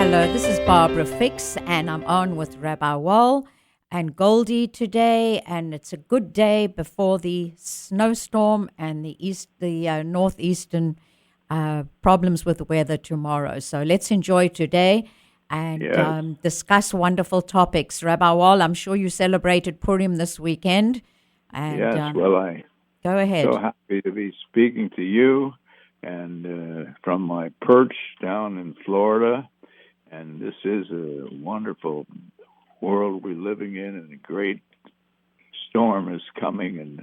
Hello, this is Barbara Fix, and I'm on with Rabbi Wall and Goldie today, and it's a good day before the snowstorm and the northeastern problems with the weather tomorrow. So let's enjoy today and Yes, discuss wonderful topics. Rabbi Wall, I'm sure you celebrated Purim this weekend, and yes. Well, I'm go so ahead. happy to be speaking to you and from my perch down in Florida. And this is a wonderful world we're living in, and a great storm is coming, and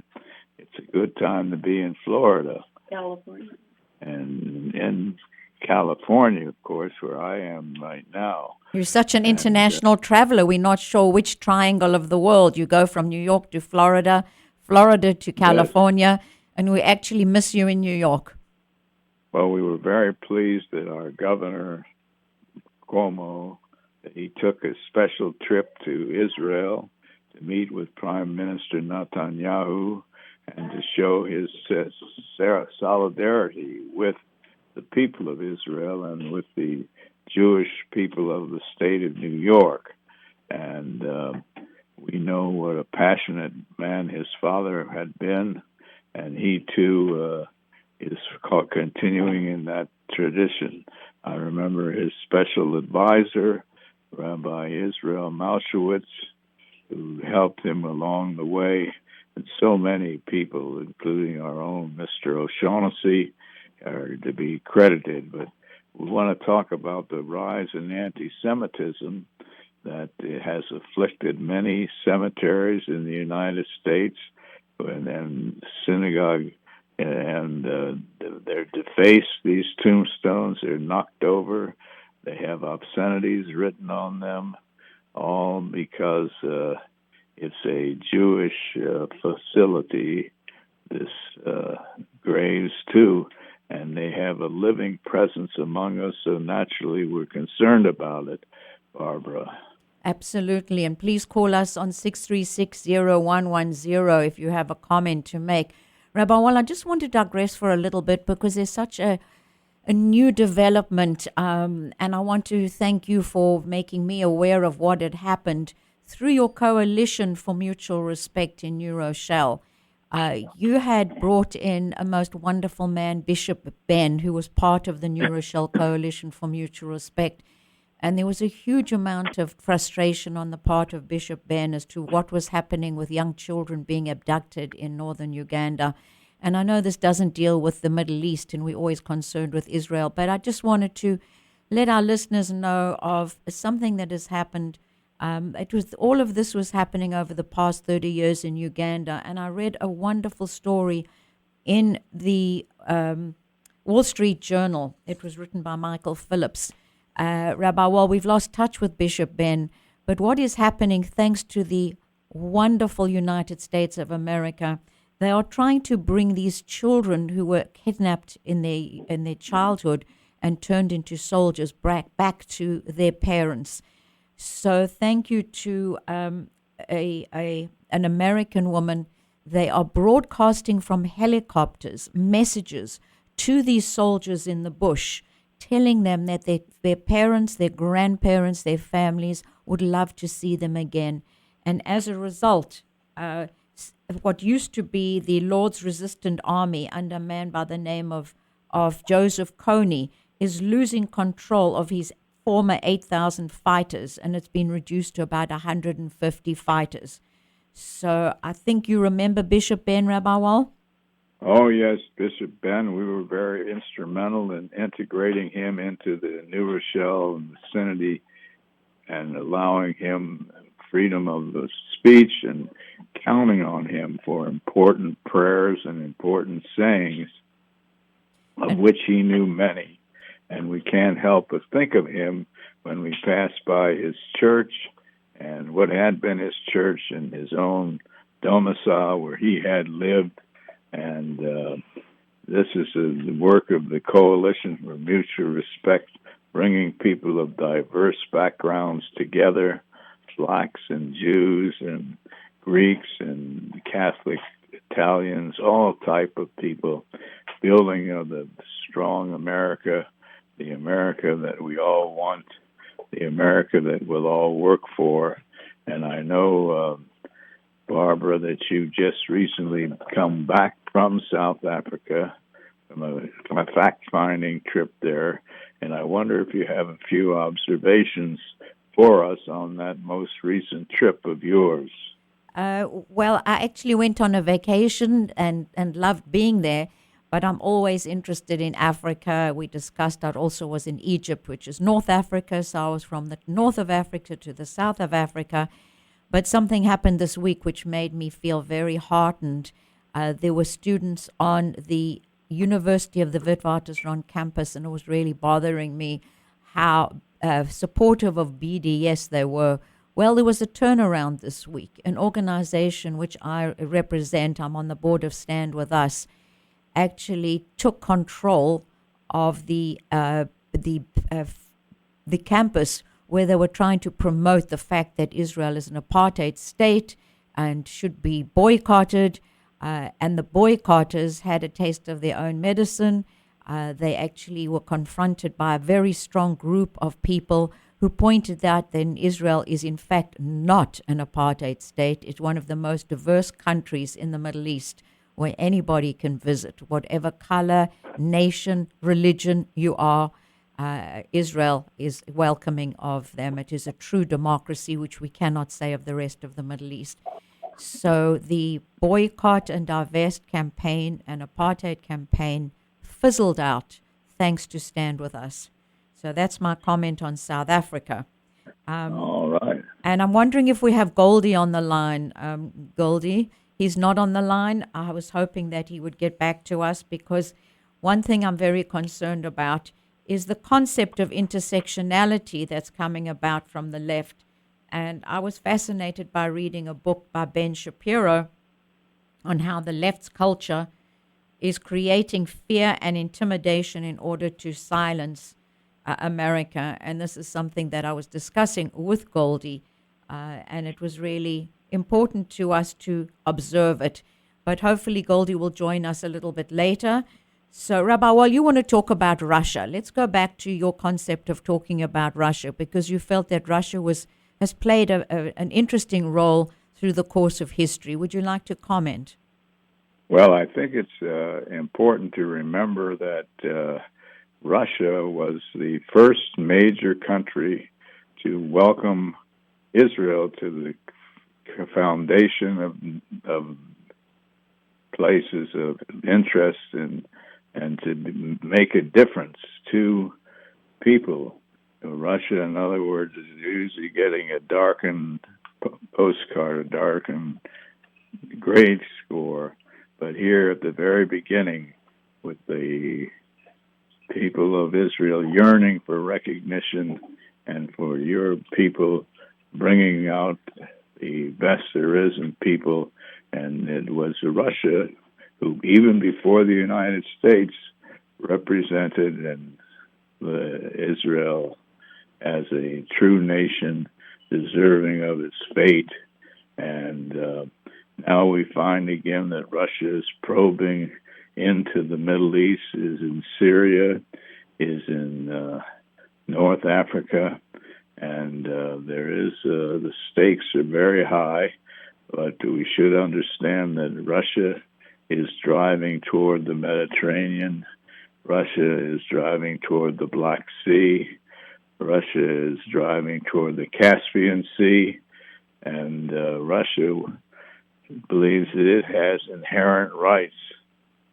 it's a good time to be in Florida. California. And in California, of course, where I am right now. You're such an And international traveler. We're not sure which triangle of the world. You go from New York to Florida, Florida to yes, California, and we actually miss you in New York. well, we were very pleased that our governor Cuomo, he took a special trip to Israel to meet with Prime Minister Netanyahu and to show his solidarity with the people of Israel and with the Jewish people of the state of New York. And we know what a passionate man his father had been, and he too is continuing in that tradition. I remember his special advisor, Rabbi Israel Malshewitz, who helped him along the way, and so many people, including our own Mr. O'Shaughnessy, are to be credited. But we want to talk about the rise in anti-Semitism that has afflicted many cemeteries in the United States and synagogue, and they're defaced, these tombstones. They're knocked over. They have obscenities written on them, all because it's a Jewish facility, this graves too, and they have a living presence among us, so naturally we're concerned about it, Barbara. Absolutely. And please call us on 6360110 if you have a comment to make. Rabbi Wall, I just want to digress for a little bit because there's such a new development, and I want to thank you for making me aware of what had happened through your coalition for mutual respect in New Rochelle. You had brought in a most wonderful man, Bishop Ben, who was part of the New Rochelle Coalition for Mutual Respect. And there was a huge amount of frustration on the part of Bishop Ben as to what was happening with young children being abducted in northern Uganda. And I know this doesn't deal with the Middle East, and we're always concerned with Israel, but I just wanted to let our listeners know of something that has happened. All of this was happening over the past 30 years in Uganda, and I read a wonderful story in the Wall Street Journal. It was written by Michael Phillips. Rabbi Wall, we've lost touch with Bishop Ben, but what is happening thanks to the wonderful United States of America, they are trying to bring these children who were kidnapped in their childhood and turned into soldiers back to their parents. So thank you to an American woman. They are broadcasting from helicopters messages to these soldiers in the bush, telling them that their parents, their grandparents, their families would love to see them again. And as a result, what used to be the Lord's Resistant Army under a man by the name of Joseph Kony is losing control of his former 8,000 fighters, and it's been reduced to about 150 fighters. So I think you remember Bishop Ben, Rabbi Wall? Oh, yes, Bishop Ben. We were very instrumental in integrating him into the New Rochelle vicinity and allowing him freedom of the speech and counting on him for important prayers and important sayings, of which he knew many. And we can't help but think of him when we pass by his church and what had been his church and his own domicile where he had lived. And this is the work of the Coalition for Mutual Respect, bringing people of diverse backgrounds together, blacks and Jews and Greeks and Catholic Italians, all type of people, building of the strong America, the America that we all want, the America that we'll all work for. And I know, Barbara, that you just recently come back from South Africa from a fact-finding trip there. And I wonder if you have a few observations for us on that most recent trip of yours. Well, I actually went on a vacation and loved being there, but I'm always interested in Africa. We discussed I also was in Egypt, which is North Africa, so I was from the north of Africa to the south of Africa. But something happened this week which made me feel very heartened. There were students on the University of the Witwatersrand campus, and it was really bothering me how supportive of BDS they were. Well, there was a turnaround this week. An organization which I represent, I'm on the board of Stand With Us, actually took control of the campus where they were trying to promote the fact that Israel is an apartheid state and should be boycotted. And the boycotters had a taste of their own medicine. They actually were confronted by a very strong group of people who pointed out that Israel is in fact not an apartheid state. It's one of the most diverse countries in the Middle East where anybody can visit, whatever color, nation, religion you are. Israel is welcoming of them. It is a true democracy, which we cannot say of the rest of the Middle East. So the boycott and divest campaign and apartheid campaign fizzled out thanks to Stand With Us. So that's my comment on South Africa. All right. And I'm wondering if we have Goldie on the line. Goldie, he's not on the line. I was hoping that he would get back to us because one thing I'm very concerned about is the concept of intersectionality that's coming about from the left. And I was fascinated by reading a book by Ben Shapiro on how the left's culture is creating fear and intimidation in order to silence America. And this is something that I was discussing with Goldie, and it was really important to us to observe it. But hopefully Goldie will join us a little bit later. So, Rabbi, while you want to talk about Russia, let's go back to your concept of talking about Russia, because you felt that Russia has played an interesting role through the course of history. Would you like to comment? Well, I think it's important to remember that Russia was the first major country to welcome Israel to the foundation of places of interest and to make a difference to people. Russia, in other words, is usually getting a darkened postcard, a darkened grade score. But here at the very beginning, with the people of Israel yearning for recognition and for your people bringing out the best there is in people, and it was Russia who, even before the United States, represented Israel as a true nation deserving of its fate. And now we find again that Russia is probing into the Middle East, is in Syria, is in North Africa, and the stakes are very high, but we should understand that Russia is driving toward the Mediterranean. Russia is driving toward the Black Sea. Russia is driving toward the Caspian Sea. And Russia believes that it has inherent rights,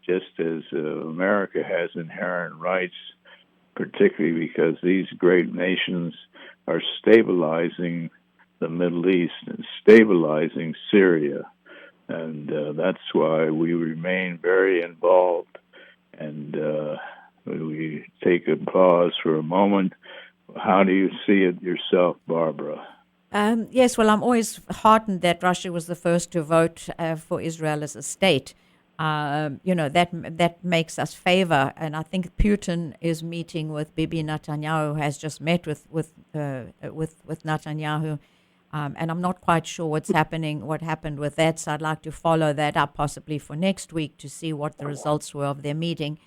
just as America has inherent rights, particularly because these great nations are stabilizing the Middle East and stabilizing Syria. And that's why we remain very involved. And we take a pause for a moment. How do you see it yourself, Barbara? Yes, well, I'm always heartened that Russia was the first to vote for Israel as a state. That makes us favor. And I think Putin is meeting with Bibi Netanyahu, has just met with Netanyahu. And I'm not quite sure what happened with that. So I'd like to follow that up possibly for next week to see what the results were of their meeting.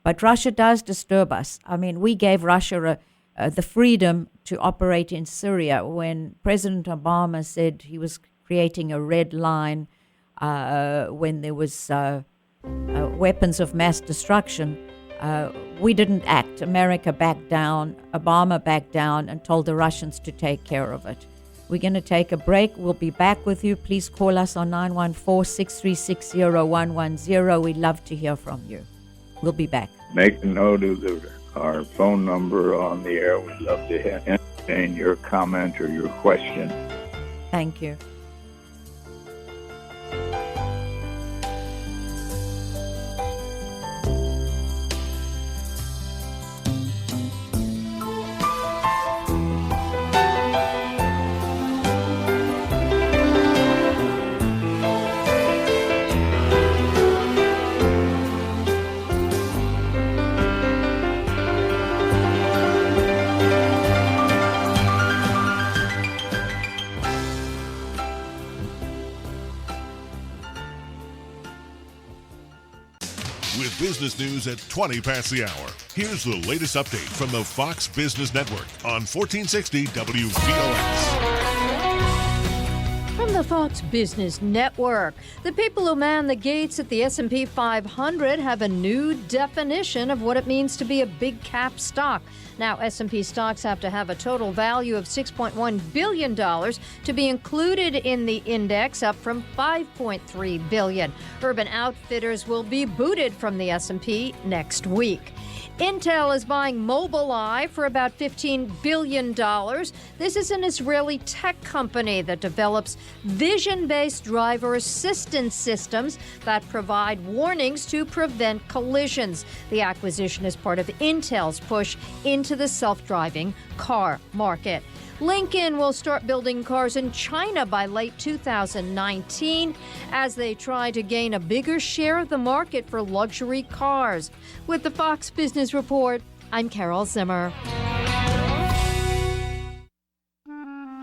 But Russia does disturb us. I mean, we gave Russia the freedom to operate in Syria. When President Obama said he was creating a red line when there was weapons of mass destruction, we didn't act. America backed down, Obama backed down, and told the Russians to take care of it. We're going to take a break. We'll be back with you. Please call us on 914-636-0110. We'd love to hear from you. We'll be back. Make a note of our phone number on the air. We'd love to entertain your comment or your question. Thank you. With business news at 20 past the hour, here's the latest update from the Fox Business Network on 1460 WVOX. From the Fox Business Network, the people who man the gates at the S&P 500 have a new definition of what it means to be a big cap stock. Now, S&P stocks have to have a total value of $6.1 billion to be included in the index, up from $5.3 billion. Urban Outfitters will be booted from the S&P next week. Intel is buying Mobileye for about $15 billion. This is an Israeli tech company that develops vision-based driver assistance systems that provide warnings to prevent collisions. The acquisition is part of Intel's push into the self-driving car market. Lincoln will start building cars in China by late 2019 as they try to gain a bigger share of the market for luxury cars. With the Fox Business Report, I'm Carol Zimmer.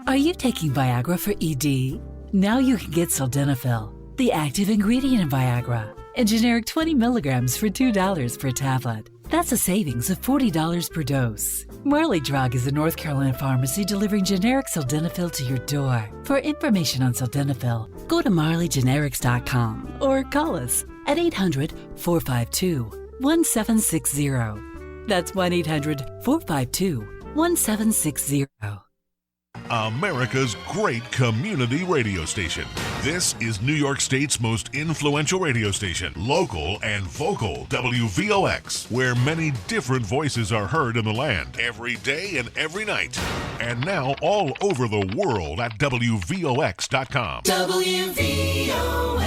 Are you taking Viagra for ED? Now you can get Sildenafil, the active ingredient in Viagra, in generic 20 milligrams for $2 per tablet. That's a savings of $40 per dose. Marley Drug is a North Carolina pharmacy delivering generic Sildenafil to your door. For information on Sildenafil, go to marleygenerics.com or call us at 800-452-1760. That's 1-800-452-1760. America's great community radio station. This is New York State's most influential radio station, local and vocal, WVOX, where many different voices are heard in the land every day and every night. And now all over the world at WVOX.com. WVOX.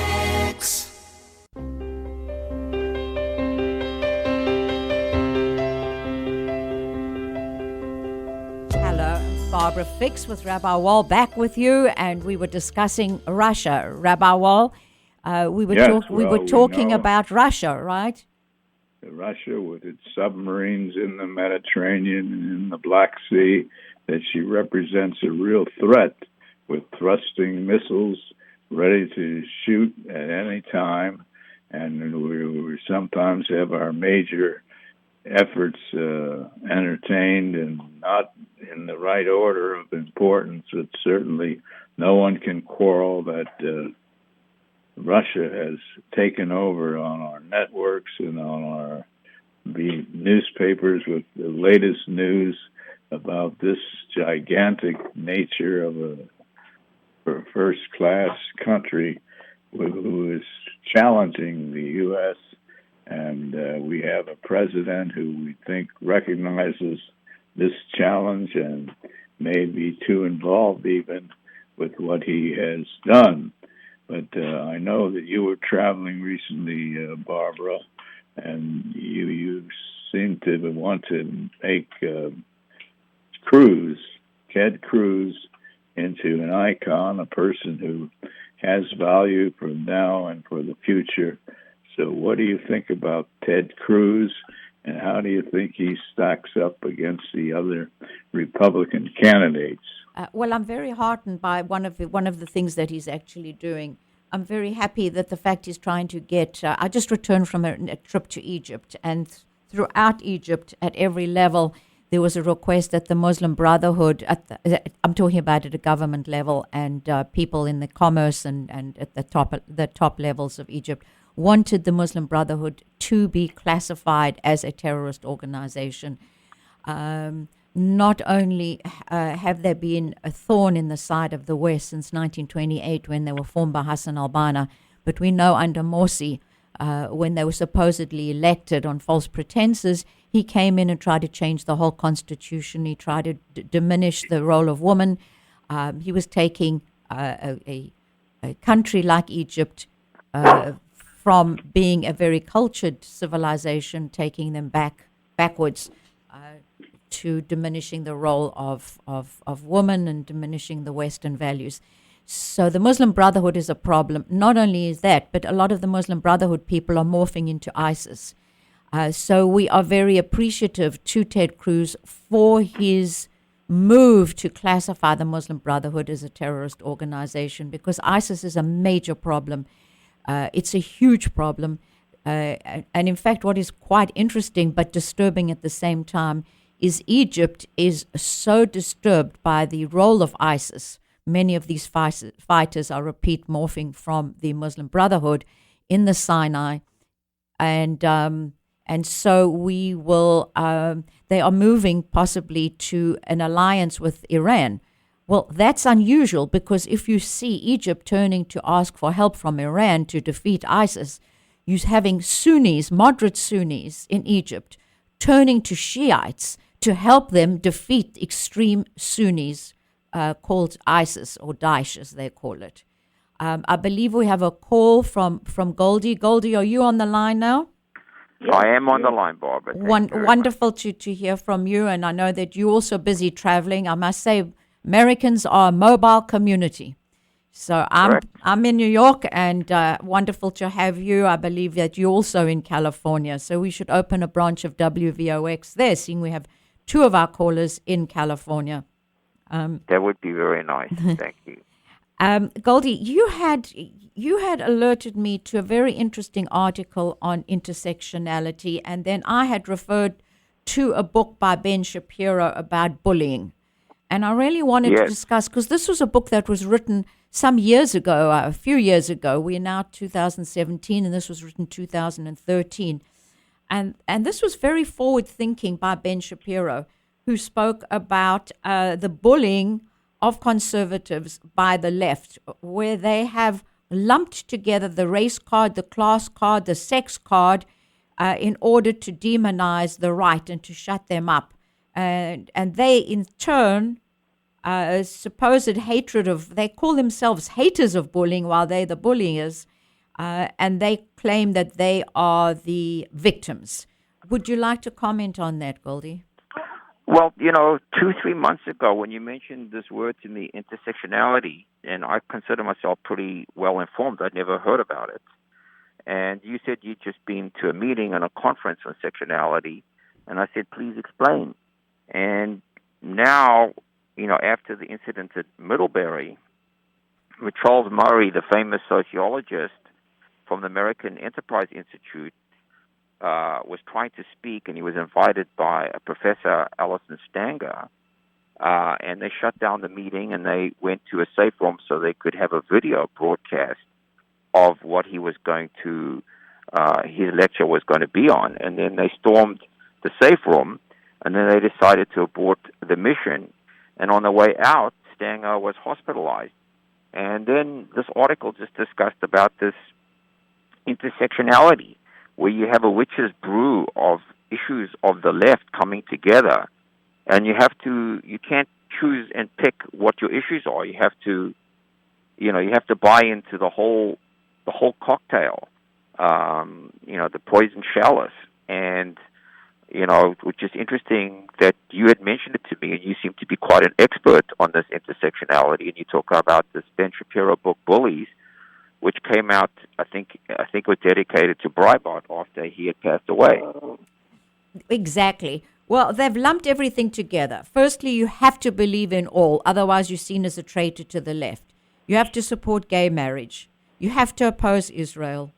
Barbara Fix with Rabbi Wall back with you, and we were discussing Russia. Rabbi Wall, we were talking about Russia, right? Russia with its submarines in the Mediterranean and in the Black Sea, that she represents a real threat with thrusting missiles ready to shoot at any time. And we sometimes have our major efforts entertained and not in the right order of importance, but certainly no one can quarrel that Russia has taken over on our networks and on our newspapers with the latest news about this gigantic nature of a first-class country who is challenging the U.S., and we have a president who we think recognizes this challenge and may be too involved even with what he has done. But I know that you were traveling recently, Barbara, and you seem to want to make Ted Cruz, into an icon, a person who has value for now and for the future. So what do you think about Ted Cruz, and how do you think he stacks up against the other Republican candidates? Well, I'm very heartened by one of the things that he's actually doing. I'm very happy that the fact he's trying to get... I just returned from a trip to Egypt, and throughout Egypt, at every level, there was a request that the Muslim Brotherhood, I'm talking about at a government level, and people in the commerce and at the top levels of Egypt wanted the Muslim Brotherhood to be classified as a terrorist organization. Not only have there been a thorn in the side of the West since 1928 when they were formed by Hassan al-Banna, but we know under Morsi, when they were supposedly elected on false pretenses, he came in and tried to change the whole constitution. He tried to diminish the role of women. He was taking a country like Egypt from being a very cultured civilization, taking them backwards to diminishing the role of women and diminishing the Western values. So the Muslim Brotherhood is a problem. Not only is that, but a lot of the Muslim Brotherhood people are morphing into ISIS. So we are very appreciative to Ted Cruz for his move to classify the Muslim Brotherhood as a terrorist organization, because ISIS is a major problem. It's a huge problem. And in fact, what is quite interesting but disturbing at the same time is Egypt is so disturbed by the role of ISIS. Many of these fighters are repeat morphing from the Muslim Brotherhood in the Sinai. And so we will, they are moving possibly to an alliance with Iran. Well, that's unusual, because if you see Egypt turning to ask for help from Iran to defeat ISIS, you're having Sunnis, moderate Sunnis in Egypt, turning to Shiites to help them defeat extreme Sunnis called ISIS, or Daesh as they call it. I believe we have a call from Goldie. Goldie, are you on the line now? I am on the line, Barbara. Wonderful to hear from you, and I know that you're also busy traveling. I must say, Americans are a mobile community. So I'm in New York, and wonderful to have you. I believe that you're also in California, so we should open a branch of WVOX there, seeing we have two of our callers in California. That would be very nice. Thank you. Goldie, you had alerted me to a very interesting article on intersectionality, and then I had referred to a book by Ben Shapiro about bullying. And I really wanted to discuss, because this was a book that was written some years ago, a few years ago. We're now 2017, and this was written 2013. And this was very forward-thinking by Ben Shapiro, who spoke about the bullying of conservatives by the left, where they have lumped together the race card, the class card, the sex card, in order to demonize the right and to shut them up. And they, in turn, supposed hatred of, they call themselves haters of bullying while they're the bulliers, and they claim that they are the victims. Would you like to comment on that, Goldie? Well, 2-3 months ago, when you mentioned this word to me, intersectionality, and I consider myself pretty well informed, I'd never heard about it. And you said you'd just been to a meeting and a conference on sectionality, and I said, please explain. And now, after the incident at Middlebury, with Charles Murray, the famous sociologist from the American Enterprise Institute, was trying to speak, and he was invited by Professor Alison Stanger, and they shut down the meeting, and they went to a safe room so they could have a video broadcast of what he was going to, his lecture was going to be on. And then they stormed the safe room, and then they decided to abort the mission. And on the way out, Stanger was hospitalized. And then this article just discussed about this intersectionality, where you have a witch's brew of issues of the left coming together, and you can't choose and pick what your issues are. You have to, you have to buy into the whole cocktail, the poison chalice. And, which is interesting that you had mentioned it to me, and you seem to be quite an expert on this intersectionality, and you talk about this Ben Shapiro book, Bullies, which came out, I think was dedicated to Breitbart after he had passed away. Exactly. Well, they've lumped everything together. Firstly, you have to believe in all, otherwise you're seen as a traitor to the left. You have to support gay marriage. You have to oppose Israel.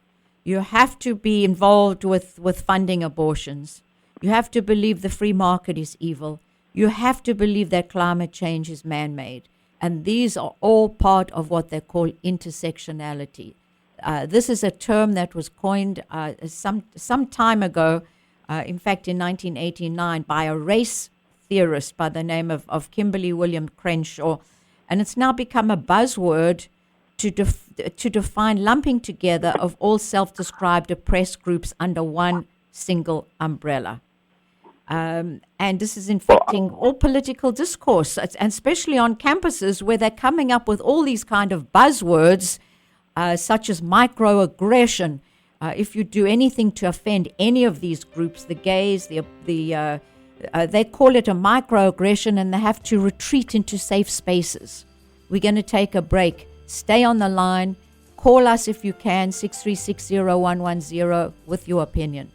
You have to be involved with funding abortions. You have to believe the free market is evil. you have to believe that climate change is man-made. And these are all part of what they call intersectionality. This is a term that was coined some time ago, in fact in 1989, by a race theorist by the name of Kimberly William Crenshaw. And it's now become a buzzword to define lumping together of all self-described oppressed groups under one single umbrella. And this is infecting all political discourse, and especially on campuses where they're coming up with all these kind of buzzwords, such as microaggression. If you do anything to offend any of these groups, the gays, they call it a microaggression, and they have to retreat into safe spaces. We're going to take a break. Stay on the line. Call us if you can, 6360110, with your opinion.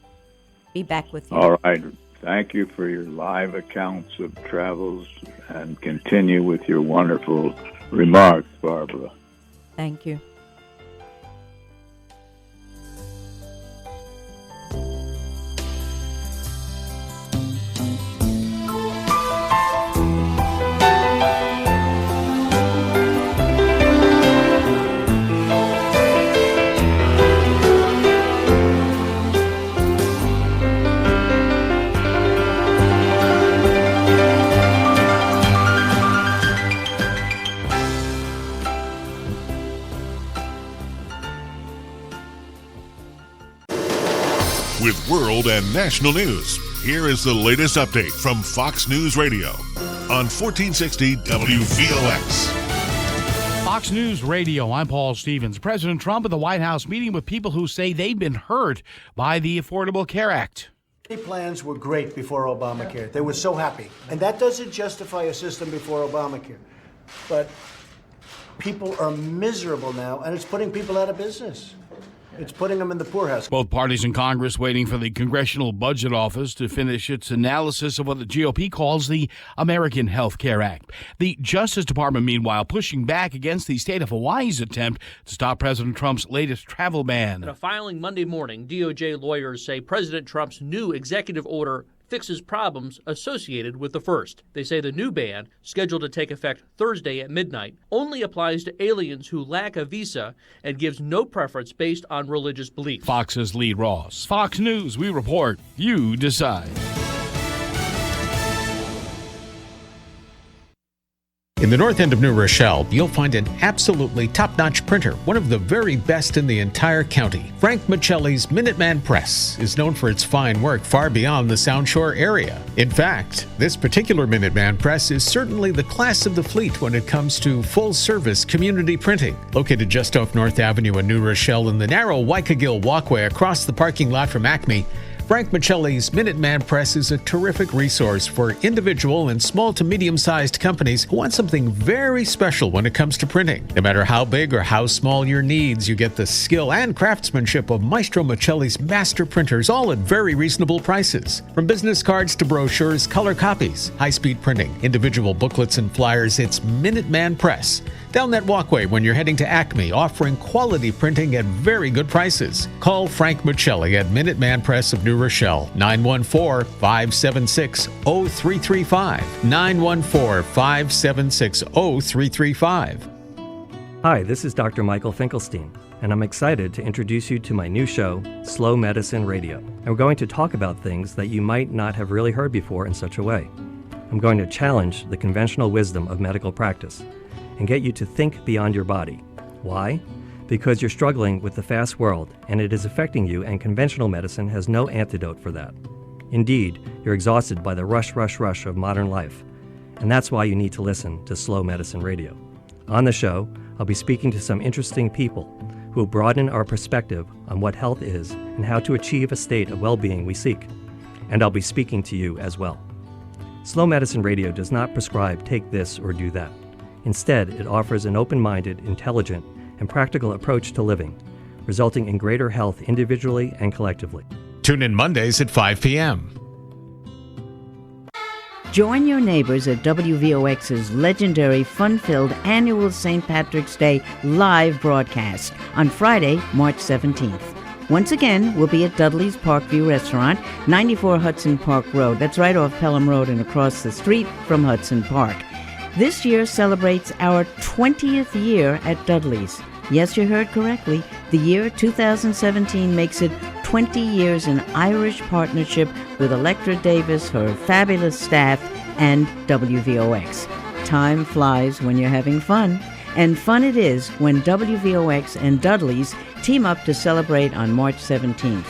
Be back with you. All right. Thank you for your live accounts of travels, and continue with your wonderful remarks, Barbara. Thank you. With world and national news, here is the latest update from Fox News Radio on 1460 WVOX. Fox News Radio, I'm Paul Stevens. President Trump at the White House meeting with people who say they've been hurt by the Affordable Care Act. The plans were great before Obamacare. They were so happy. And that doesn't justify a system before Obamacare. But people are miserable now, and it's putting people out of business. It's putting them in the poorhouse. Both parties in Congress waiting for the Congressional Budget Office to finish its analysis of what the GOP calls the American Health Care Act. The Justice Department, meanwhile, pushing back against the state of Hawaii's attempt to stop President Trump's latest travel ban. In a filing Monday morning, DOJ lawyers say President Trump's new executive order fixes problems associated with the first. They say the new ban, scheduled to take effect Thursday at midnight, only applies to aliens who lack a visa and gives no preference based on religious belief. Fox's Lee Ross. Fox News, we report, you decide. In the north end of New Rochelle, you'll find an absolutely top-notch printer, one of the very best in the entire county. Frank Michelli's Minuteman Press is known for its fine work far beyond the Sound Shore area. In fact, this particular Minuteman Press is certainly the class of the fleet when it comes to full-service community printing. Located just off North Avenue in New Rochelle in the narrow Waikagill walkway across the parking lot from Acme, Frank Michelli's Minuteman Press is a terrific resource for individual and small to medium-sized companies who want something very special when it comes to printing. No matter how big or how small your needs, you get the skill and craftsmanship of Maestro Michelli's master printers, all at very reasonable prices. From business cards to brochures, color copies, high-speed printing, individual booklets and flyers, it's Minuteman Press. Down that walkway when you're heading to Acme, offering quality printing at very good prices. Call Frank Michelli at Minuteman Press of New Rochelle, 914-576-0335, 914-576-0335. Hi, this is Dr. Michael Finkelstein, and I'm excited to introduce you to my new show, Slow Medicine Radio. And we're going to talk about things that you might not have really heard before in such a way. I'm going to challenge the conventional wisdom of medical practice and get you to think beyond your body. Why? Because you're struggling with the fast world, and it is affecting you, and conventional medicine has no antidote for that. Indeed, you're exhausted by the rush of modern life, and that's why you need to listen to Slow Medicine Radio. On the show, I'll be speaking to some interesting people who will broaden our perspective on what health is and how to achieve a state of well-being we seek. And I'll be speaking to you as well. Slow Medicine Radio does not prescribe take this or do that. Instead, it offers an open-minded, intelligent, and practical approach to living, resulting in greater health individually and collectively. Tune in Mondays at 5 p.m. Join your neighbors at WVOX's legendary, fun-filled annual St. Patrick's Day live broadcast on Friday, March 17th. Once again, we'll be at Dudley's Parkview Restaurant, 94 Hudson Park Road. That's right off Pelham Road and across the street from Hudson Park. This year celebrates our 20th year at Dudley's. Yes, you heard correctly. The year 2017 makes it 20 years in Irish partnership with Electra Davis, her fabulous staff, and WVOX. Time flies when you're having fun. And fun it is when WVOX and Dudley's team up to celebrate on March 17th.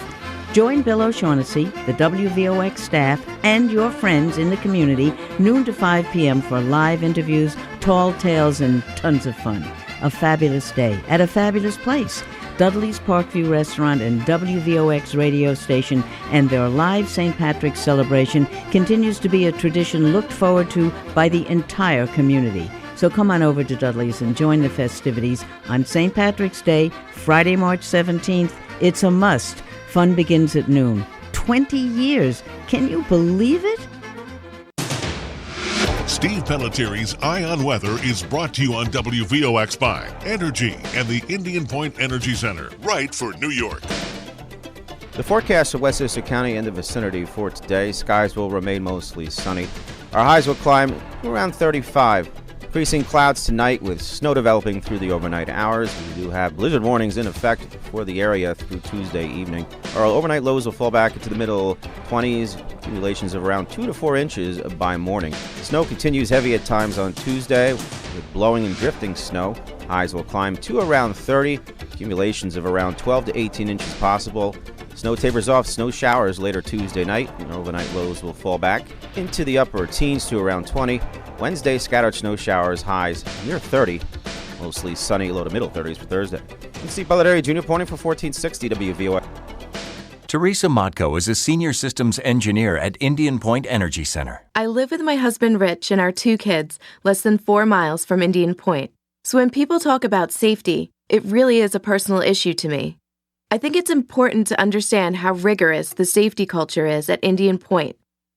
Join Bill O'Shaughnessy, the WVOX staff, and your friends in the community noon to 5 p.m. for live interviews, tall tales, and tons of fun. A fabulous day at a fabulous place. Dudley's Parkview Restaurant and WVOX radio station and their live St. Patrick's celebration continues to be a tradition looked forward to by the entire community. So come on over to Dudley's and join the festivities on St. Patrick's Day, Friday, March 17th. It's a must. Fun begins at noon. 20 years. Can you believe it? Steve Pellettieri's Eye on Weather is brought to you on WVOX by Energy and the Indian Point Energy Center, right for New York. The forecast for Westchester County and the vicinity for today, skies will remain mostly sunny. Our highs will climb around 35. Increasing clouds tonight with snow developing through the overnight hours. We do have blizzard warnings in effect for the area through Tuesday evening. Our overnight lows will fall back into the middle 20s, accumulations of around 2 to 4 inches by morning. Snow continues heavy at times on Tuesday with blowing and drifting snow. Highs will climb to around 30, accumulations of around 12 to 18 inches possible. Snow tapers off, snow showers later Tuesday night, and overnight lows will fall back into the upper teens to around 20. Wednesday, scattered snow showers, highs near 30. Mostly sunny, low to middle 30s for Thursday. I'm Steve Pellettieri, Jr. Pointing for 1460 WVOX. Teresa Motko is a senior systems engineer at Indian Point Energy Center. I live with my husband Rich and our 2 kids, less than 4 miles from Indian Point. So when people talk about safety, it really is a personal issue to me. I think it's important to understand how rigorous the safety culture is at Indian Point.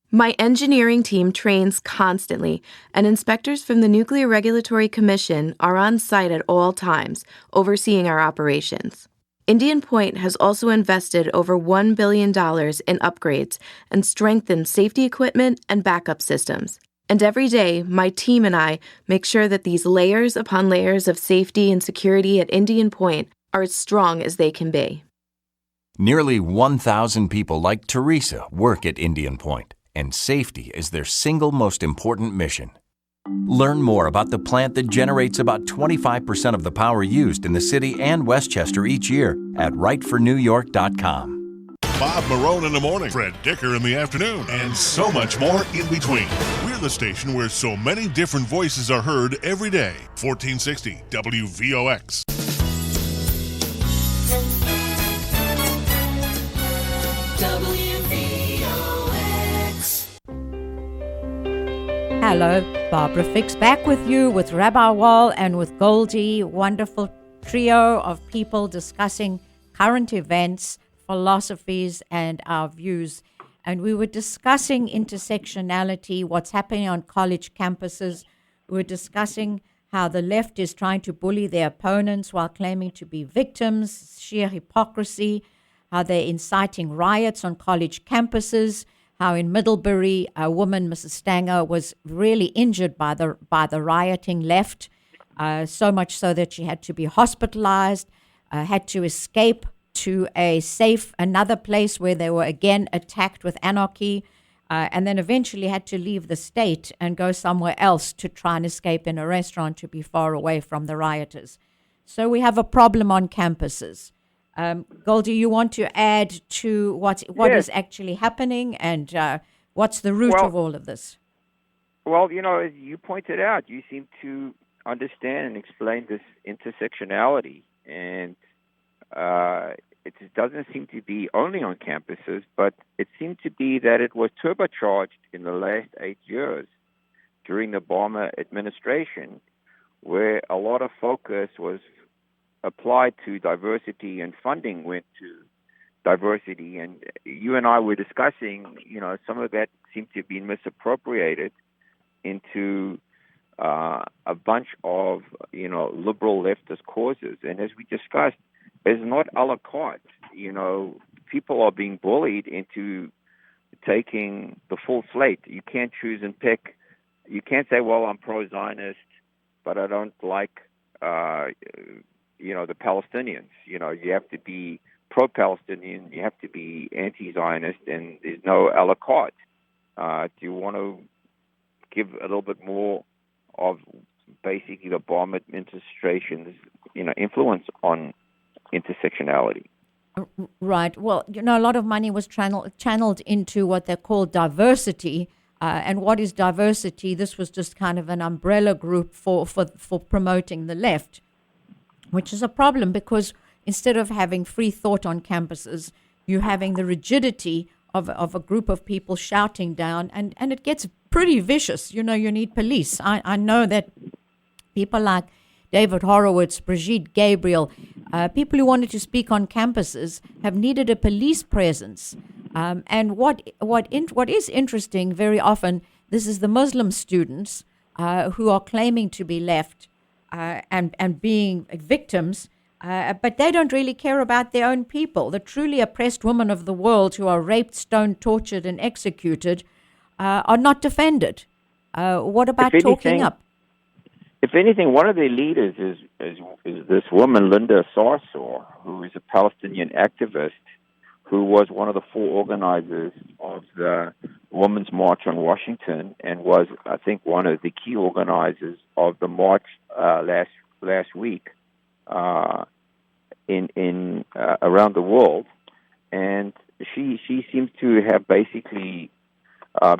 My engineering team trains constantly, and inspectors from the Nuclear Regulatory Commission are on site at all times, overseeing our operations. Indian Point has also invested over $1 billion in upgrades and strengthened safety equipment and backup systems. And every day, my team and I make sure that these layers upon layers of safety and security at Indian Point are as strong as they can be. Nearly 1,000 people like Teresa work at Indian Point, and safety is their single most important mission. Learn more about the plant that generates about 25% of the power used in the city and Westchester each year at rightfornewyork.com. Bob Marone in the morning, Fred Dicker in the afternoon, and so much more in between. We're the station where so many different voices are heard every day. 1460 WVOX. Hello, Barbara Fix back with you with Rabbi Wall and with Goldie. Wonderful trio of people discussing current events, philosophies, and our views. And we were discussing intersectionality, what's happening on college campuses. We were discussing how the left is trying to bully their opponents while claiming to be victims, sheer hypocrisy, how they're inciting riots on college campuses, how in Middlebury, a woman, Mrs. Stanger, was really injured by the rioting left, so much so that she had to be hospitalized, had to escape to another place where they were again attacked with anarchy, and then eventually had to leave the state and go somewhere else to try and escape in a restaurant to be far away from the rioters. So we have a problem on campuses. Goldie, you want to add to what is actually happening and what's the root of all of this? Well, as you pointed out, you seem to understand and explain this intersectionality, and it doesn't seem to be only on campuses, but it seemed to be that it was turbocharged in the last 8 years during the Obama administration, where a lot of focus was applied to diversity and funding went to diversity. And you and I were discussing, some of that seemed to have been misappropriated into a bunch of, liberal leftist causes. And as we discussed, it's not a la carte. people are being bullied into taking the full slate. You can't choose and pick. You can't say, well, I'm pro-Zionist, but I don't like, the Palestinians. You have to be pro-Palestinian, you have to be anti-Zionist, and there's no a la carte. Do you want to give a little bit more of basically the Obama administration's, influence on intersectionality? Right. Well, a lot of money was channeled into what they call diversity. And what is diversity? This was just kind of an umbrella group for promoting the left, which is a problem because instead of having free thought on campuses, you're having the rigidity of a group of people shouting down, and it gets pretty vicious. You need police. I know that people like David Horowitz, Brigitte Gabriel, people who wanted to speak on campuses have needed a police presence. And what is interesting very often, this is the Muslim students who are claiming to be left and being victims, but they don't really care about their own people. The truly oppressed women of the world who are raped, stoned, tortured, and executed are not defended. What about talking up? If anything, one of their leaders is this woman, Linda Sarsour, who is a Palestinian activist, who was one of the 4 organizers of the Women's March on Washington, and was, I think, one of the key organizers of the march last week in around the world. And she seems to have basically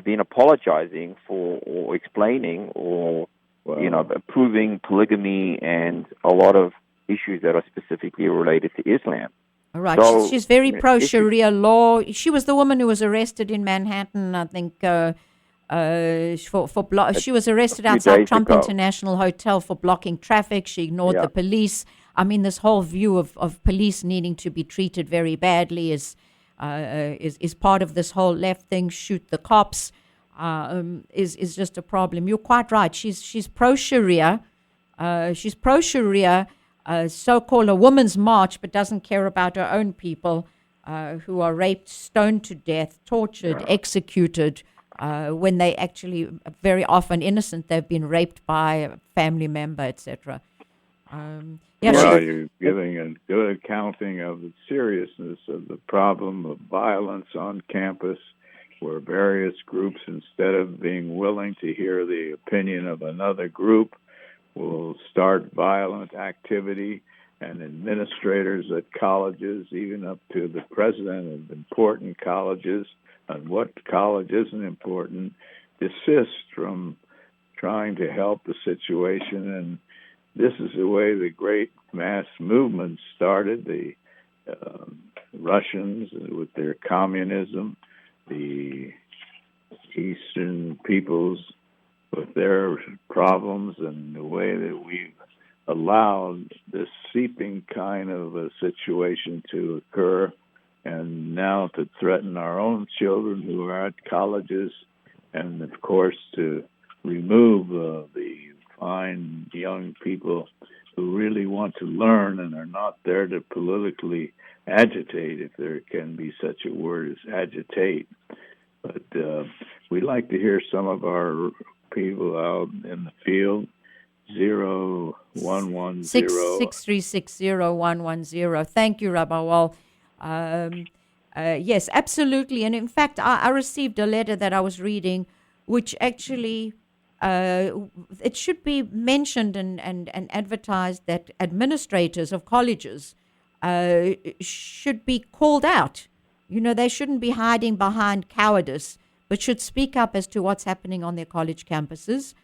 been apologizing for or explaining or approving polygamy and a lot of issues that are specifically related to Islam. All right. So, she's very pro-Sharia law. She was the woman who was arrested in Manhattan, I think, she was arrested outside Trump International Hotel for blocking traffic. She ignored the police. I mean, this whole view of police needing to be treated very badly is part of this whole left thing. Shoot the cops is just a problem. You're quite right. She's pro-Sharia. She's pro-Sharia. So-called a women's march, but doesn't care about her own people who are raped, stoned to death, tortured, executed, when they actually, very often innocent, they've been raped by a family member, etc. You're giving a good accounting of the seriousness of the problem of violence on campus, where various groups, instead of being willing to hear the opinion of another group, will start violent activity, and administrators at colleges, even up to the president of important colleges, and what college isn't important, desist from trying to help the situation. And this is the way the great mass movement started. The Russians with their communism, the Eastern peoples with their problems, and the way that we've allowed this seeping kind of a situation to occur, and now to threaten our own children who are at colleges, and of course to remove the fine young people who really want to learn and are not there to politically agitate, if there can be such a word as agitate. But we'd like to hear some of our people out in the field. 0110 6360110. Thank you, Rabbi Wall. Yes, absolutely. And in fact, I received a letter that I was reading, which actually it should be mentioned and advertised that administrators of colleges should be called out. They shouldn't be hiding behind cowardice, but should speak up as to what's happening on their college campuses.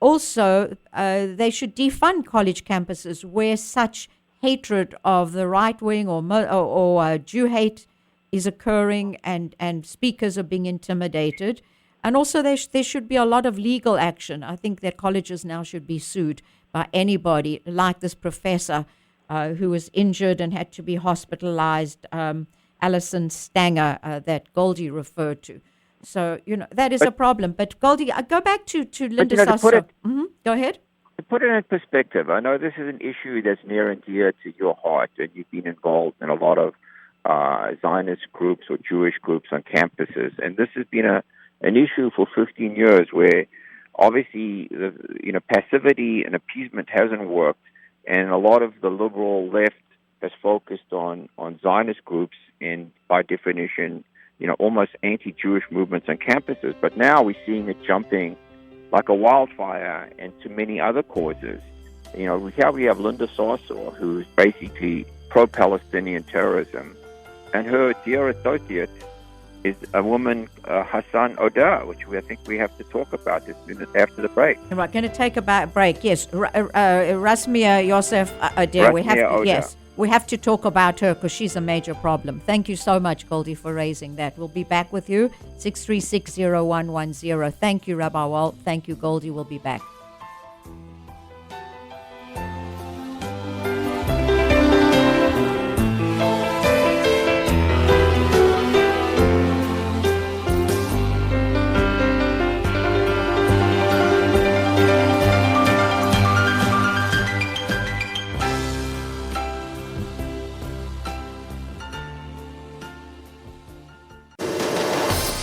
Also, they should defund college campuses where such hatred of the right wing or Jew hate is occurring, and speakers are being intimidated. And also, there should be a lot of legal action. I think that colleges now should be sued by anybody, like this professor who was injured and had to be hospitalized, Alison Stanger, that Goldie referred to. So, that is a problem. But Goldie, go back to Linda Sasso. Go ahead. To put it in perspective, I know this is an issue that's near and dear to your heart, and you've been involved in a lot of Zionist groups or Jewish groups on campuses. And this has been an issue for 15 years where obviously passivity and appeasement hasn't worked, and a lot of the liberal left has focused on Zionist groups and, by definition, almost anti-Jewish movements on campuses. But now we're seeing it jumping like a wildfire into many other causes. We have Linda Sarsour, who's basically pro-Palestinian terrorism, and her dear associate is a woman, Hassan Odeh, which I think we have to talk about this minute after the break. We're going to take a break. Yes, Rasmia Yosef Odeh. We have to talk about her because she's a major problem. Thank you so much, Goldie, for raising that. We'll be back with you, 6360110. Thank you, Rabbi Walt. Thank you, Goldie. We'll be back.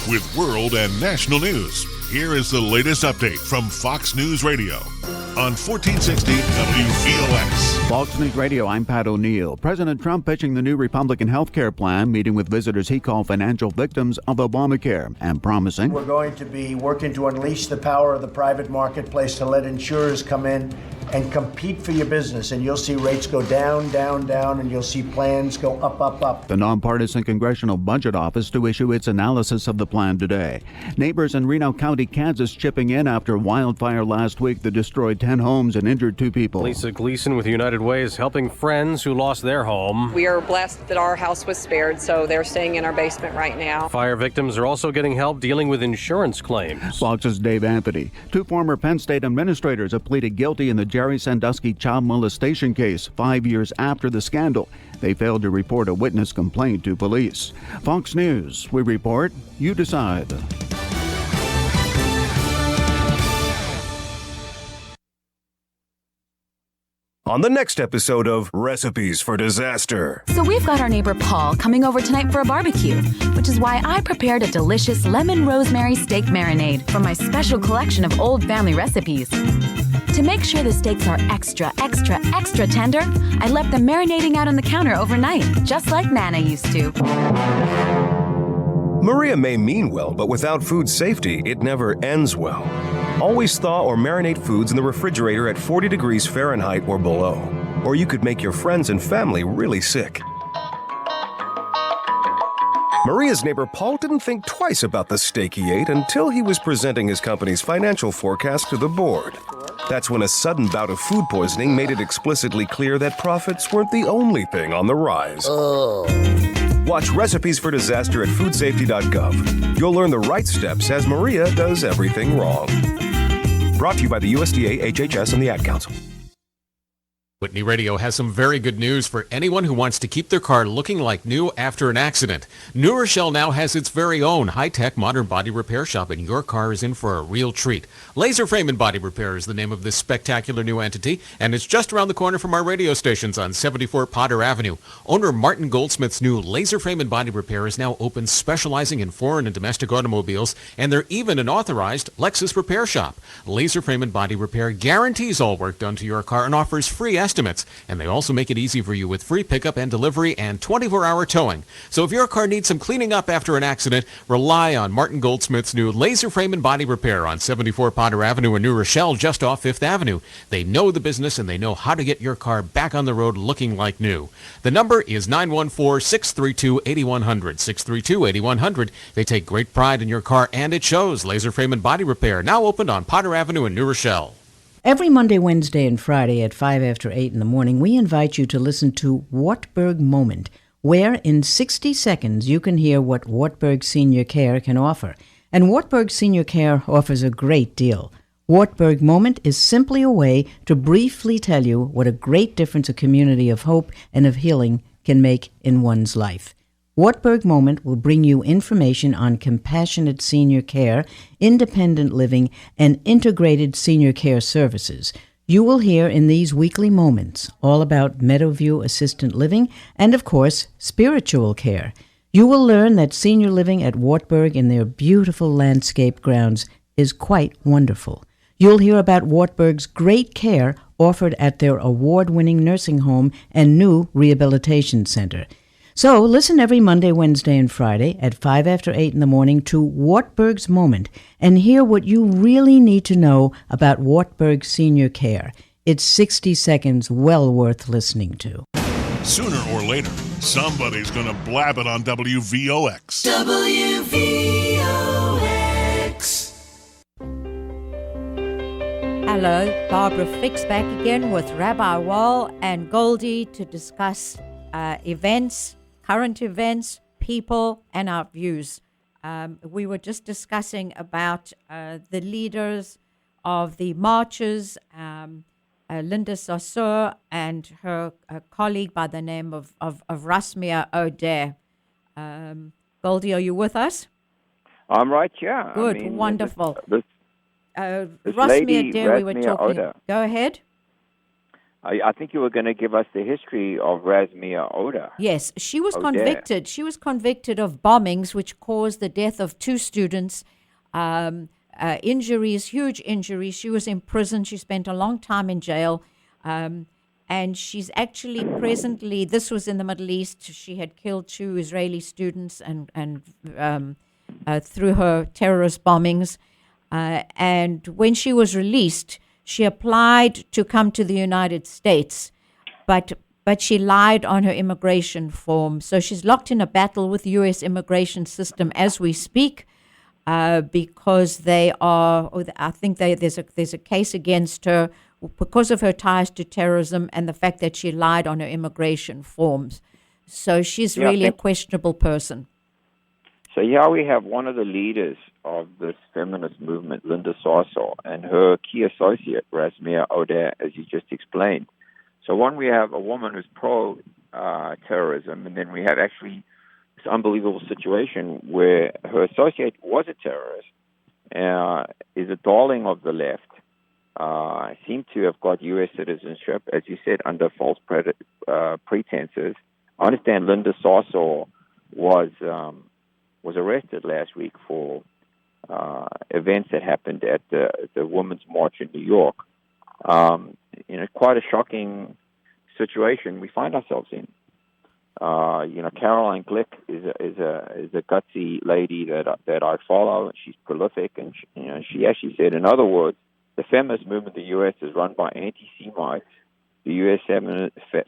With world and national news, here is the latest update from Fox News Radio on 1460 WVOX. Fox News Radio, I'm Pat O'Neill. President Trump pitching the new Republican health care plan, meeting with visitors he called financial victims of Obamacare, and promising we're going to be working to unleash the power of the private marketplace to let insurers come in and compete for your business, and you'll see rates go down, down, down, and you'll see plans go up, up, up. The nonpartisan Congressional Budget Office to issue its analysis of the plan today. Neighbors in Reno County, Kansas chipping in after wildfire last week that destroyed 10 homes and injured 2 people. Lisa Gleason with United Way is helping friends who lost their home. We are blessed that our house was spared, so they're staying in our basement right now. Fire victims are also getting help dealing with insurance claims. Fox's Dave Anthony. 2 former Penn State administrators have pleaded guilty in the Jerry Sandusky child molestation case 5 years after the scandal. They failed to report a witness complaint to police. Fox News, we report, you decide. On the next episode of Recipes for Disaster. So we've got our neighbor Paul coming over tonight for a barbecue, which is why I prepared a delicious lemon rosemary steak marinade from my special collection of old family recipes. To make sure the steaks are extra, extra, extra tender, I left them marinating out on the counter overnight, just like Nana used to. Maria may mean well, but without food safety, it never ends well. Always thaw or marinate foods in the refrigerator at 40 degrees Fahrenheit or below, or you could make your friends and family really sick. Maria's neighbor Paul didn't think twice about the steak he ate until he was presenting his company's financial forecast to the board. That's when a sudden bout of food poisoning made it explicitly clear that profits weren't the only thing on the rise. Watch Recipes for Disaster at foodsafety.gov. You'll learn the right steps as Maria does everything wrong. Brought to you by the USDA, HHS, and the Ad Council. Whitney Radio has some very good news for anyone who wants to keep their car looking like new after an accident. New Rochelle now has its very own high-tech modern body repair shop, and your car is in for a real treat. Laser Frame and Body Repair is the name of this spectacular new entity, and it's just around the corner from our radio stations on 74 Potter Avenue. Owner Martin Goldsmith's new Laser Frame and Body Repair is now open, specializing in foreign and domestic automobiles, and they're even an authorized Lexus repair shop. Laser Frame and Body Repair guarantees all work done to your car and offers free estimates, and they also make it easy for you with free pickup and delivery and 24-hour towing. So if your car needs some cleaning up after an accident, rely on Martin Goldsmith's new Laser Frame and Body Repair on 74 Potter Avenue in New Rochelle, just off 5th Avenue. They know the business, and they know how to get your car back on the road looking like new. The number is 914-632-8100, 632-8100. They take great pride in your car, and it shows. Laser Frame and Body Repair, now opened on Potter Avenue in New Rochelle. Every Monday, Wednesday, and Friday at 5 after 8 in the morning, we invite you to listen to Wartburg Moment, where in 60 seconds you can hear what Wartburg Senior Care can offer. And Wartburg Senior Care offers a great deal. Wartburg Moment is simply a way to briefly tell you what a great difference a community of hope and of healing can make in one's life. Wartburg Moment will bring you information on compassionate senior care, independent living, and integrated senior care services. You will hear in these weekly moments all about Meadowview Assisted Living and, of course, spiritual care. You will learn that senior living at Wartburg in their beautiful landscape grounds is quite wonderful. You'll hear about Wartburg's great care offered at their award-winning nursing home and new rehabilitation center. So listen every Monday, Wednesday, and Friday at 5 after 8 in the morning to Wartburg's Moment and hear what you really need to know about Wartburg Senior Care. It's 60 seconds well worth listening to. Sooner or later, somebody's going to blab it on WVOX. WVOX. Hello, Barbara Fix back again with Rabbi Wall and Goldie to discuss events, current events, people, and our views. We were just discussing about the leaders of the marches, Linda Saussure and her colleague by the name of Rasmia O'Dare. Goldie, are you with us? I'm right, yeah. Good, I mean, wonderful. This Rasmia O'Dare, we were Rasmia talking. O'Dare. Go ahead. I think you were going to give us the history of Rasmia O'Dare. Yes, she was O'Dare. convicted. She was convicted of bombings, which caused the death of 2 students. Injuries, huge injuries. She was in prison. She spent a long time in jail. And she's actually presently, this was in the Middle East, she had killed 2 Israeli students and through her terrorist bombings. And when she was released, she applied to come to the United States, but she lied on her immigration form. So she's locked in a battle with the U.S. immigration system as we speak. Because they are, I think there's a case against her because of her ties to terrorism and the fact that she lied on her immigration forms. So she's really a questionable person. So here we have one of the leaders of this feminist movement, Linda Saussure, and her key associate, Rasmia O'Dare, as you just explained. So one, we have a woman who's pro-terrorism, and then we have actually this unbelievable situation where her associate was a terrorist, is a darling of the left, seemed to have got U.S. citizenship, as you said, under false pretenses. I understand Linda Saussure was arrested last week for events that happened at the Women's March in New York. Quite a shocking situation we find ourselves in. Caroline Glick is a gutsy lady that I follow. She's prolific, and she actually said, in other words, the feminist movement in the U.S. is run by anti-Semites. The U.S.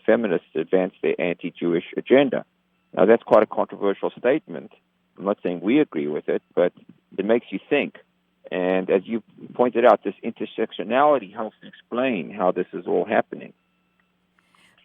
feminists advance their anti-Jewish agenda. Now, that's quite a controversial statement. I'm not saying we agree with it, but it makes you think. And as you pointed out, this intersectionality helps explain how this is all happening.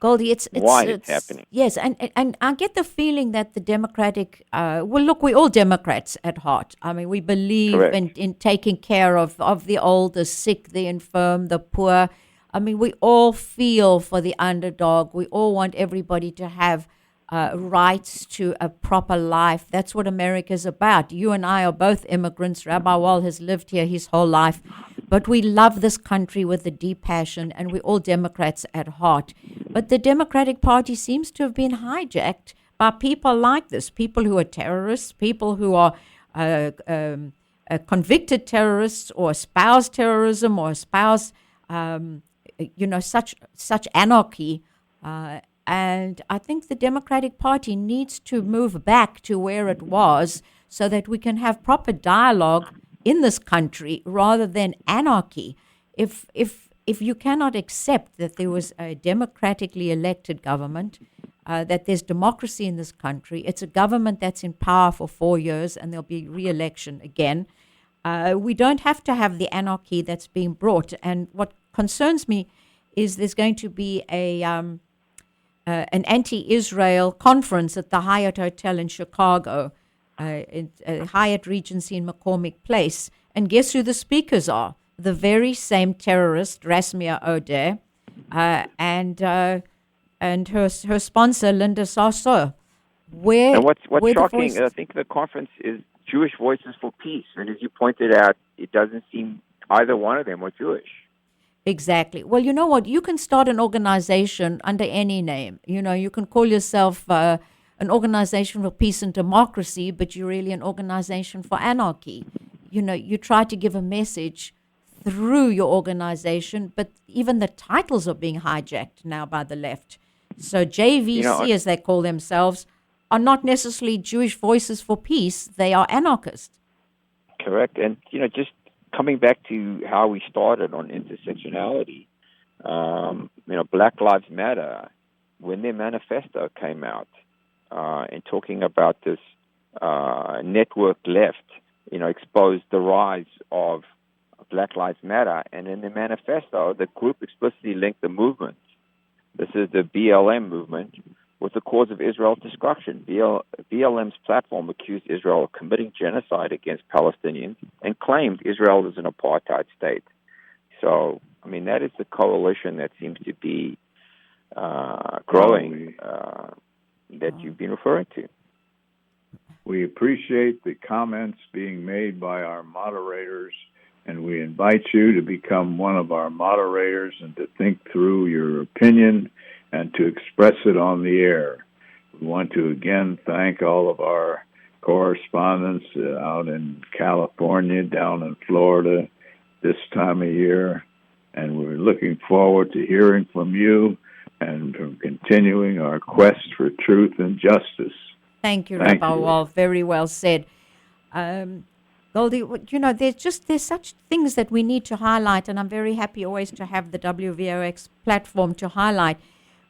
Goldie, it's happening. Yes, and I get the feeling that the Democratic, look, we're all Democrats at heart. I mean, we believe in taking care of the old, the sick, the infirm, the poor. I mean, we all feel for the underdog. We all want everybody to have rights to a proper life. That's what America's about. You and I are both immigrants. Rabbi Wall has lived here his whole life. But we love this country with a deep passion, and we're all Democrats at heart. But the Democratic Party seems to have been hijacked by people like this, people who are terrorists, people who are convicted terrorists or espouse terrorism or espouse, such anarchy. And I think the Democratic Party needs to move back to where it was so that we can have proper dialogue in this country rather than anarchy. If you cannot accept that there was a democratically elected government, that there's democracy in this country, it's a government that's in power for 4 years and there'll be re-election again, we don't have to have the anarchy that's being brought. And what concerns me is there's going to be an anti-Israel conference at the Hyatt Hotel in Chicago, Hyatt Regency in McCormick Place. And guess who the speakers are? The very same terrorist, Rasmia O'Dare, and her sponsor, Linda Saussure. And what's shocking, I think the conference is Jewish Voices for Peace. And as you pointed out, it doesn't seem either one of them are Jewish. Exactly. Well, you know what? You can start an organization under any name. You can call yourself an organization for peace and democracy, but you're really an organization for anarchy. You try to give a message through your organization, but even the titles are being hijacked now by the left. So JVC, as they call themselves, are not necessarily Jewish Voices for Peace. They are anarchists. Correct. And, just coming back to how we started on intersectionality, Black Lives Matter, when their manifesto came out and talking about this network left, exposed the rise of Black Lives Matter. And in the manifesto, the group explicitly linked the movement. This is the BLM movement with the cause of Israel's destruction. BLM's platform accused Israel of committing genocide against Palestinians and claimed Israel is an apartheid state. So, that is the coalition that seems to be growing that you've been referring to. We appreciate the comments being made by our moderators, and we invite you to become one of our moderators and to think through your opinion and to express it on the air. We want to again thank all of our correspondents out in California, down in Florida this time of year, and we're looking forward to hearing from you and from continuing our quest for truth and justice. Thank you, Rabbi Wall. Very well said. Goldie, there's such things that we need to highlight, and I'm very happy always to have the WVOX platform to highlight.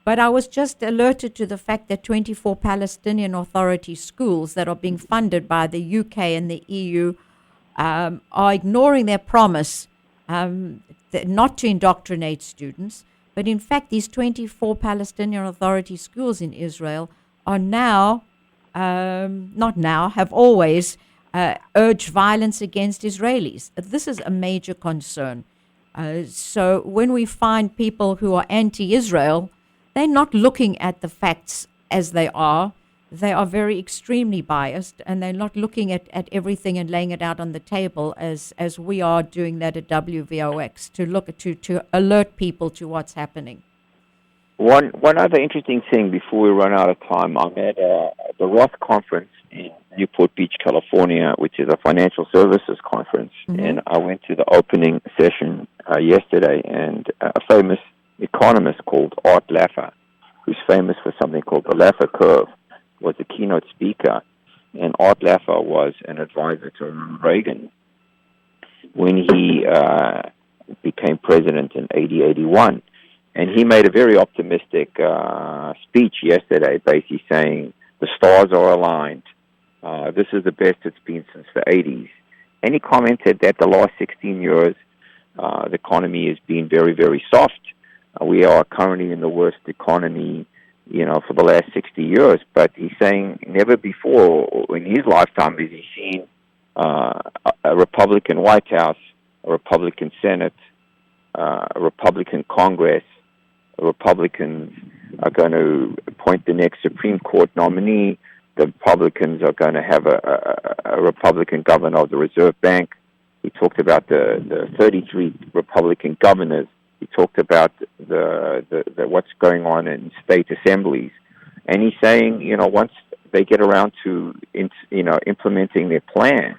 But I was just alerted to the fact that 24 Palestinian Authority schools that are being funded by the UK and the EU are ignoring their promise not to indoctrinate students. But in fact, these 24 Palestinian Authority schools in Israel are now, have always urged violence against Israelis. This is a major concern. So when we find people who are anti-Israel, they're not looking at the facts as they are. They are very extremely biased, and they're not looking at everything and laying it out on the table as we are doing that at WVOX to alert people to what's happening. One other interesting thing before we run out of time, I'm at the Roth conference in Newport Beach, California, which is a financial services conference, and I went to the opening session yesterday, and a famous economist called Art Laffer, who's famous for something called the Laffer curve, was the keynote speaker. And Art Laffer was an advisor to Ronald Reagan when he became president in 1981. And he made a very optimistic speech yesterday, basically saying the stars are aligned. This is the best it's been since the 80s. And he commented that the last 16 years, the economy has been very, very soft. We are currently in the worst economy, for the last 60 years. But he's saying never before in his lifetime has he seen a Republican White House, a Republican Senate, a Republican Congress. Republicans are going to appoint the next Supreme Court nominee. The Republicans are going to have a Republican governor of the Reserve Bank. He talked about the 33 Republican governors. He talked about the what's going on in state assemblies, and he's saying, once they get around to implementing their plan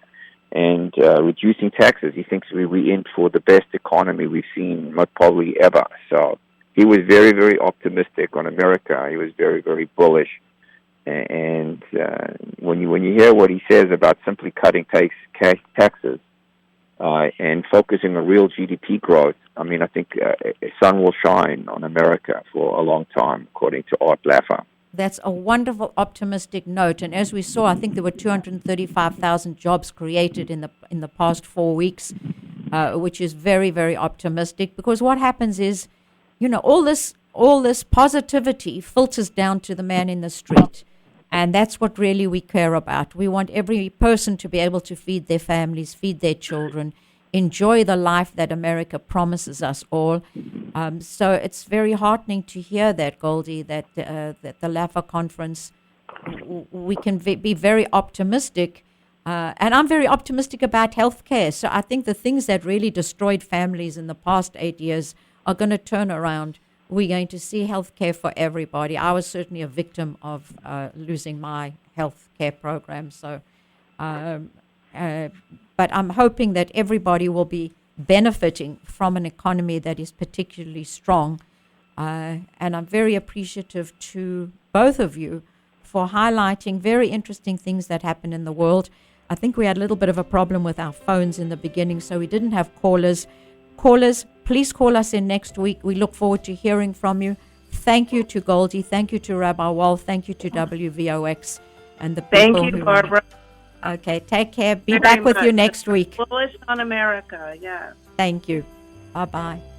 and reducing taxes, he thinks we're in for the best economy we've seen most probably ever. So he was very, very optimistic on America. He was very, very bullish. And when you hear what he says about simply cutting taxes and focusing on real GDP growth, I think sun will shine on America for a long time, according to Art Laffer. That's a wonderful optimistic note. And as we saw, I think there were 235,000 jobs created in the past 4 weeks, which is very, very optimistic. Because what happens is, all this positivity filters down to the man in the street. And that's what really we care about. We want every person to be able to feed their families, feed their children, enjoy the life that America promises us all. So it's very heartening to hear that, Goldie, that the Laffer conference, we can be very optimistic. And I'm very optimistic about healthcare. So I think the things that really destroyed families in the past 8 years are going to turn around. We're going to see health care for everybody. I was certainly a victim of losing my health care program. So, but I'm hoping that everybody will be benefiting from an economy that is particularly strong. And I'm very appreciative to both of you for highlighting very interesting things that happen in the world. I think we had a little bit of a problem with our phones in the beginning, so we didn't have callers. Callers, please call us in next week. We look forward to hearing from you. Thank you to Goldie. Thank you to Rabbi Wall. Thank you to WVOX and the people Thank you, who Barbara. Okay, take care. Be Very back with you much. next week. Bullish on America, yeah. Thank you. Bye-bye.